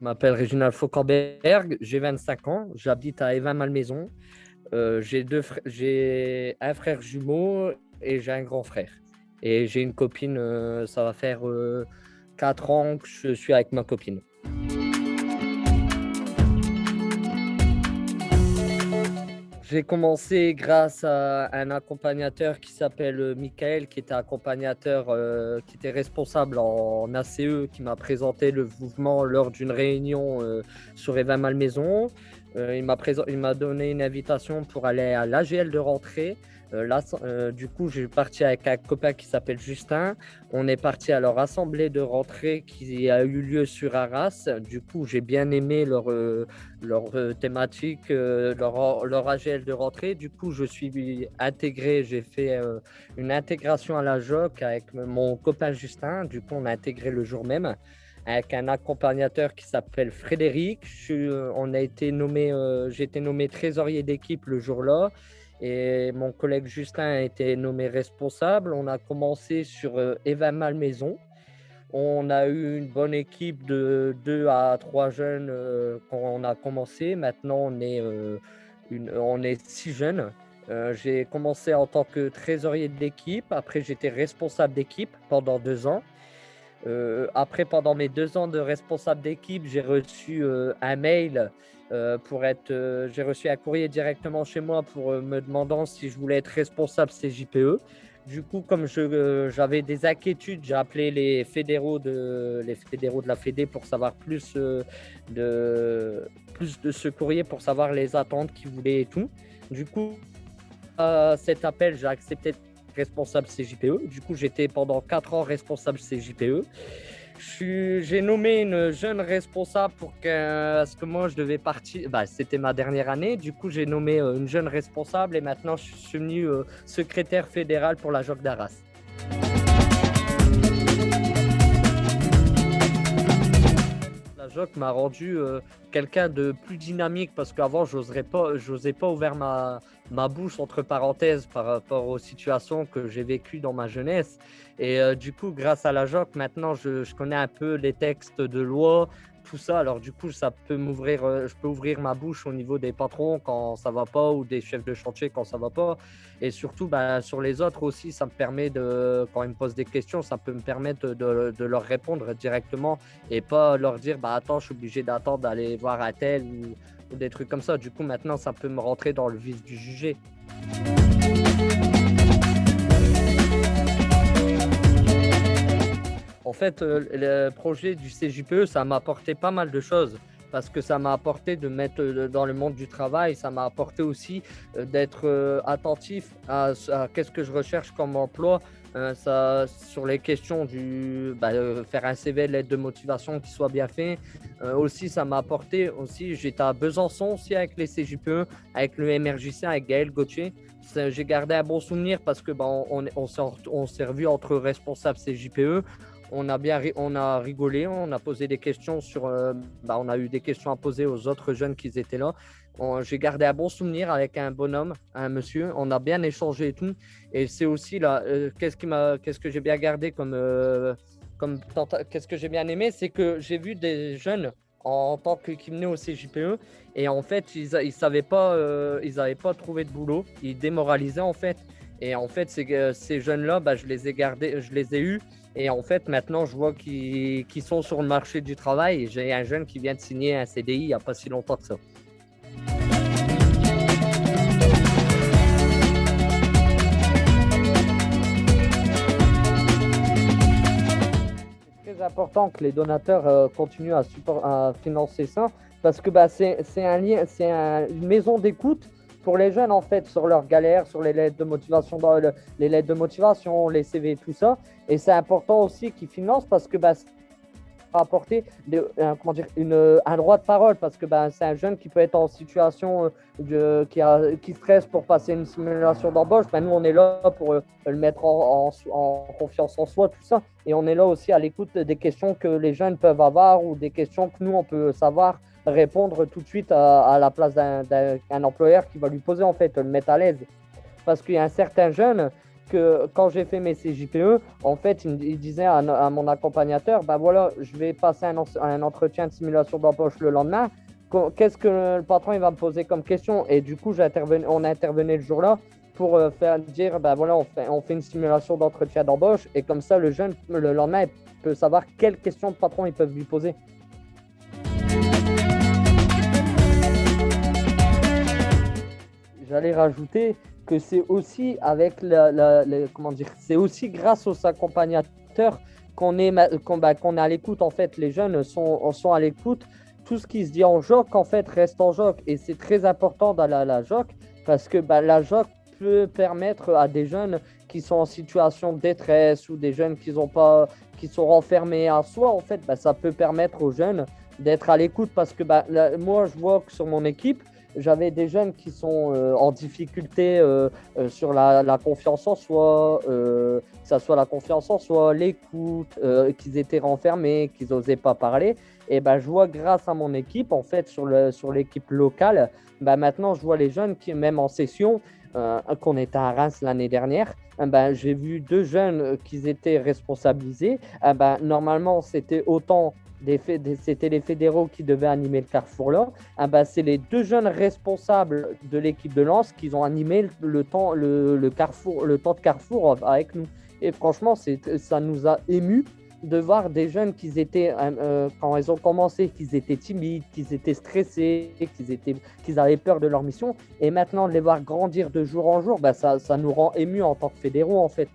m'appelle Réginald Fauquemberg, j'ai 25 ans, j'habite à Évin-Malmaison. J'ai un frère jumeau et j'ai un grand frère. Et j'ai une copine, ça va faire 4 ans que je suis avec ma copine. J'ai commencé grâce à un accompagnateur qui s'appelle Michael, qui était accompagnateur, qui était responsable en ACE, qui m'a présenté le mouvement lors d'une réunion sur Évin-Malmaison. Il m'a donné une invitation pour aller à l'AGL de rentrée. Du coup, j'ai parti avec un copain qui s'appelle Justin. On est parti à leur assemblée de rentrée qui a eu lieu sur Arras. Du coup, j'ai bien aimé leur thématique, leur AGL de rentrée. Du coup, je suis intégré, j'ai fait une intégration à la JOC avec mon copain Justin. Du coup, on a intégré le jour même avec un accompagnateur qui s'appelle Frédéric. J'ai été nommé trésorier d'équipe le jour-là et mon collègue Justin a été nommé responsable. On a commencé sur Évin-Malmaison. On a eu une bonne équipe de 2 à 3 jeunes quand on a commencé. Maintenant, on est 6 jeunes. J'ai commencé en tant que trésorier d'équipe. Après, j'étais responsable d'équipe pendant 2 ans. Après, pendant mes 2 ans de responsable d'équipe, j'ai reçu un mail j'ai reçu un courrier directement chez moi pour me demandant si je voulais être responsable CJPE. Du coup, comme j'avais des inquiétudes, j'ai appelé les fédéraux de la Fédé pour savoir plus de ce courrier, pour savoir les attentes qu'ils voulaient et tout. Du coup, à cet appel, j'ai accepté responsable CJPE. Du coup, j'étais pendant 4 ans responsable CJPE. J'ai nommé une jeune responsable parce que moi, je devais partir. C'était ma dernière année. Du coup, j'ai nommé une jeune responsable et maintenant, je suis venu secrétaire fédéral pour la JOC d'Arras. La JOC m'a rendu quelqu'un de plus dynamique parce qu'avant, j'osais pas ouvrir ma bouche entre parenthèses par rapport aux situations que j'ai vécues dans ma jeunesse. Et du coup, grâce à la JOC, maintenant, je connais un peu les textes de loi, tout ça. Alors du coup, je peux ouvrir ma bouche au niveau des patrons quand ça va pas ou des chefs de chantier quand ça va pas. Et surtout, sur les autres aussi, ça me permet quand ils me posent des questions, ça peut me permettre de leur répondre directement et pas leur dire, attends, je suis obligé d'attendre d'aller voir un tel ou des trucs comme ça. Du coup, maintenant, ça peut me rentrer dans le vif du sujet. En fait, le projet du CJPE, ça m'a apporté pas mal de choses parce que ça m'a apporté de mettre dans le monde du travail, ça m'a apporté aussi d'être attentif à qu'est-ce que je recherche comme emploi, sur les questions faire un CV, lettre de motivation qui soit bien fait. Aussi, ça m'a apporté, j'étais à Besançon aussi avec les CJPE, avec le MRJC, avec Gaël Gauthier. J'ai gardé un bon souvenir parce que on s'est revus entre responsables CJPE. On a rigolé, on a posé des questions on a eu des questions à poser aux autres jeunes qui étaient là. J'ai gardé un bon souvenir avec un bonhomme, un monsieur. On a bien échangé et tout. Et c'est aussi là, qu'est-ce que j'ai bien gardé qu'est-ce que j'ai bien aimé, c'est que j'ai vu des jeunes en tant qui venaient au CJPE et en fait, ils savaient pas, ils n'avaient pas trouvé de boulot. Ils démoralisaient en fait. Et en fait, ces jeunes-là, je les ai gardés, je les ai eus. Et en fait, maintenant, je vois qu'ils sont sur le marché du travail. Et j'ai un jeune qui vient de signer un CDI il n'y a pas si longtemps que ça. C'est très important que les donateurs continuent à financer ça parce que c'est un lien, une maison d'écoute pour les jeunes en fait, sur leurs galères, sur les lettres de motivation, les lettres de motivation, les CV, tout ça. Et c'est important aussi qu'ils financent parce que ça va apporter un droit de parole parce que c'est un jeune qui peut être en situation qui stresse pour passer une simulation d'embauche. Nous, on est là pour le mettre en confiance en soi, tout ça. Et on est là aussi à l'écoute des questions que les jeunes peuvent avoir ou des questions que nous, on peut savoir répondre tout de suite à la place d'un employeur qui va lui poser, en fait, le mettre à l'aise. Parce qu'il y a un certain jeune que quand j'ai fait mes CJPE, en fait, il disait à mon accompagnateur, bah voilà, je vais passer un entretien de simulation d'embauche le lendemain. Qu'est-ce que le patron il va me poser comme question? Et du coup, on a intervenu le jour-là pour faire dire, bah voilà, on fait une simulation d'entretien d'embauche. Et comme ça, le jeune, le lendemain, il peut savoir quelles questions de patron ils peuvent lui poser. J'allais rajouter que c'est aussi avec comment dire, c'est aussi grâce aux accompagnateurs qu'on est à l'écoute. En fait, les jeunes sont à l'écoute. Tout ce qui se dit en JOC, en fait, reste en JOC. Et c'est très important dans la JOC parce que la JOC peut permettre à des jeunes qui sont en situation de détresse ou des jeunes qui sont renfermés à soi, en fait, ça peut permettre aux jeunes d'être à l'écoute parce que moi, je vois que sur mon équipe, j'avais des jeunes qui sont en difficulté sur la confiance en soi, ça soit la confiance en soi, l'écoute, qu'ils étaient renfermés, qu'ils n'osaient pas parler. Et je vois grâce à mon équipe, en fait, sur l'équipe locale, maintenant, je vois les jeunes qui, même en session, qu'on était à Reims l'année dernière, j'ai vu 2 jeunes qui étaient responsabilisés. Normalement, c'était autant c'était les fédéraux qui devaient animer le carrefour là. C'est les 2 jeunes responsables de l'équipe de Lens qui ont animé le temps de carrefour avec nous. Et franchement, ça nous a émus de voir des jeunes quand ils ont commencé, qu'ils étaient timides, qu'ils étaient stressés, qu'ils avaient peur de leur mission. Et maintenant, de les voir grandir de jour en jour, ça nous rend émus en tant que fédéraux, en fait.